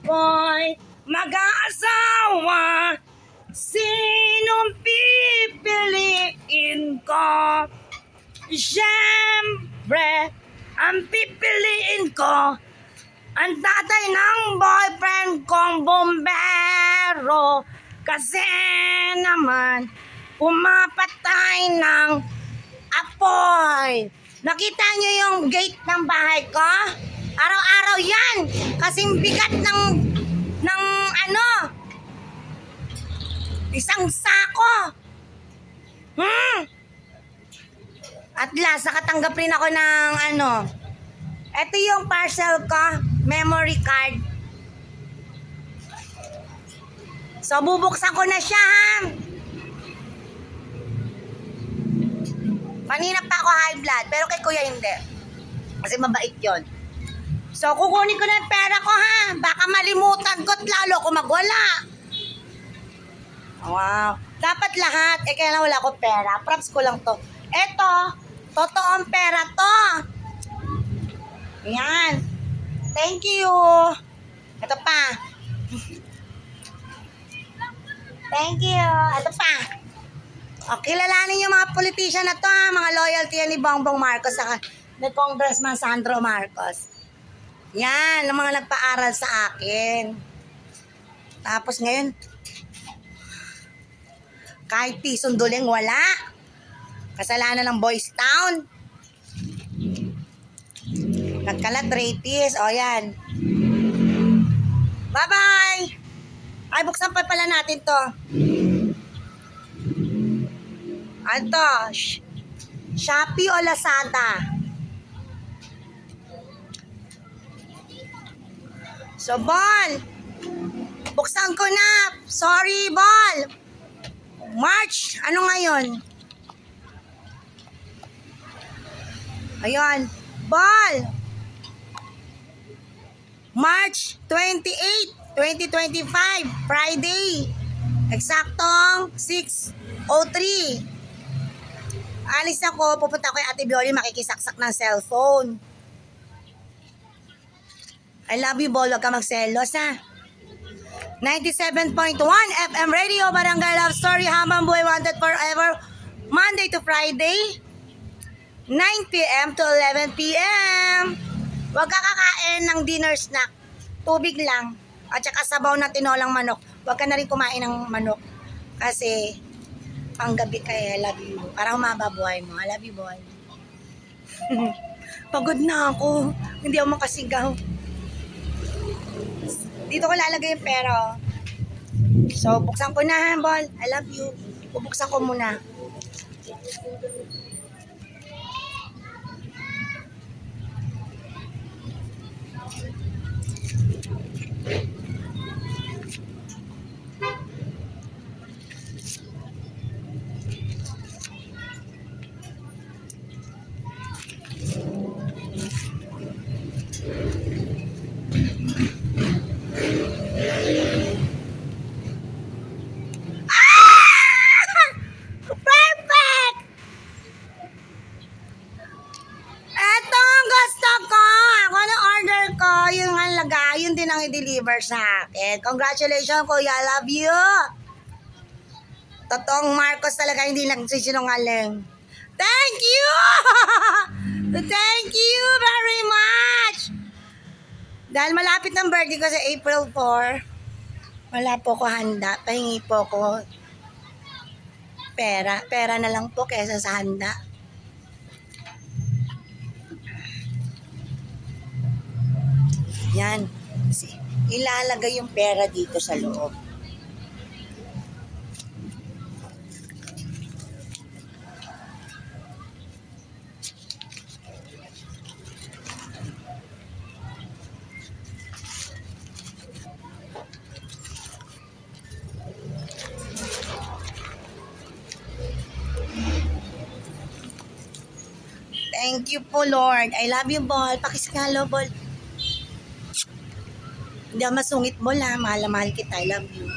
ako'y mag-aasawa, sinong pipiliin ko? Siyempre, ang pipiliin ko ang tatay ng boyfriend kong bombero. Kasi naman, pumapatay ng apoy. Nakita niyo yung gate ng bahay ko? Araw-araw yan. Kasing bigat ng isang sako. At last, nakatanggap rin ako ng ito yung parcel ko, memory card. So, bubuksan ko na siya, ha? Kanina pa ako high blood, pero kay kuya hindi. Kasi mabait yon. So, kukunin ko na yung pera ko, ha? Baka malimutan ko at lalo ko magwala. Wow. Dapat lahat. Kaya wala ko pera. Props ko lang to. Eto, totoong pera to. Yan. Thank you. Ito pa. Thank you. Ito pa. O, kilalanin yung mga politician na to, ha? Mga loyalty yan ni Bongbong Marcos sa ni Congressman Sandro Marcos. Yan, ang mga nagpaaral sa akin. Tapos ngayon, kahit pisong duling wala. Kasalanan ng Boys Town. Nagkalat rapist. O yan. Bye-bye! Ay, buksan pa pala natin to. Ito, Shopee o Lazada? So, Ball, buksan ko na. Sorry, Ball. March, ano ngayon? Ayun, Ball. March 28, 2025, Friday. Eksaktong 6:03. Alis ako, pupunta ko kay Ate Bioli, makikisaksak ng cellphone. I love you, Bol. Huwag ka magselos, ha? 97.1 FM Radio, Barangay Love Story, Habang Buhay Wanted Forever, Monday to Friday, 9 p.m. to 11 p.m. Huwag ka kakain ng dinner snack. Tubig lang. At saka sabaw na tinolang manok. Huwag ka na rin kumain ng manok. Kasi, panggabi kaya, I love you. Para humaba buhay mo. I love you, boy. Pagod na ako. Hindi ako makasigaw. Dito ko lalagay yung pera. So, buksan ko na, Bol. I love you. Bubuksan ko muna. Yun din ang i-deliver sa akin. Congratulations, Kuya. I love you. Totoong Marcos talaga, hindi nagsisinungaling. Thank you! Thank you very much! Dahil malapit ng birthday ko sa April 4, wala po ko handa. Pahingi po ko pera. Pera na lang po kesa sa handa. Yan. Ilalagay yung pera dito sa loob. Thank you po, Lord. I love you, Bol. Pakiskalo, Bol. Hindi ako masungit, Bol, ha. Mahal na mahal kita. I love you.